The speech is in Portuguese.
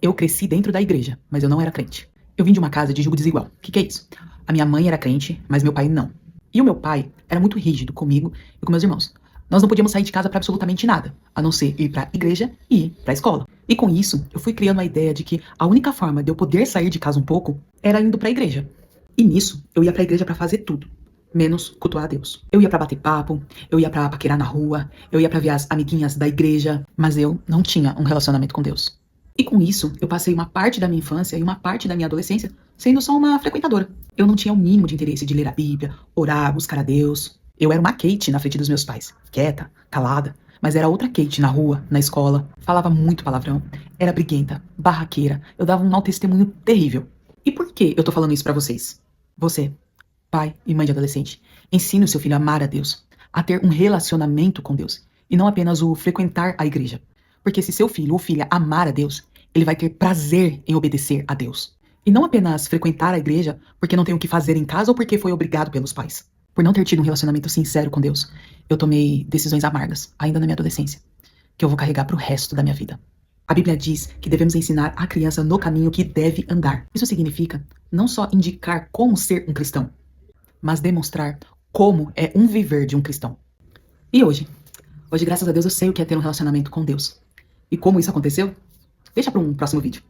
Eu cresci dentro da igreja, mas eu não era crente. Eu vim de uma casa de julgo desigual. O que é isso? A minha mãe era crente, mas meu pai não. E o meu pai era muito rígido comigo e com meus irmãos. Nós não podíamos sair de casa para absolutamente nada, a não ser ir para a igreja e ir para a escola. E com isso, eu fui criando a ideia de que a única forma de eu poder sair de casa um pouco era indo para a igreja. E nisso, eu ia para a igreja para fazer tudo, menos cultuar a Deus. Eu ia pra bater papo, eu ia pra paquerar na rua, eu ia pra ver as amiguinhas da igreja, mas eu não tinha um relacionamento com Deus. E com isso, eu passei uma parte da minha infância e uma parte da minha adolescência sendo só uma frequentadora. Eu não tinha o mínimo de interesse de ler a Bíblia, orar, buscar a Deus. Eu era uma Kate na frente dos meus pais, quieta, calada, mas era outra Kate na rua, na escola, falava muito palavrão, era briguenta, barraqueira, eu dava um mau testemunho terrível. E por que eu tô falando isso pra vocês? Você, pai e mãe de adolescente, ensine o seu filho a amar a Deus, a ter um relacionamento com Deus, e não apenas o frequentar a igreja. Porque se seu filho ou filha amar a Deus, ele vai ter prazer em obedecer a Deus. E não apenas frequentar a igreja porque não tem o que fazer em casa ou porque foi obrigado pelos pais. Por não ter tido um relacionamento sincero com Deus, eu tomei decisões amargas, ainda na minha adolescência, que eu vou carregar pro resto da minha vida. A Bíblia diz que devemos ensinar a criança no caminho que deve andar. Isso significa não só indicar como ser um cristão, mas demonstrar como é um viver de um cristão. E hoje, graças a Deus, eu sei o que é ter um relacionamento com Deus. E como isso aconteceu? Deixa para um próximo vídeo.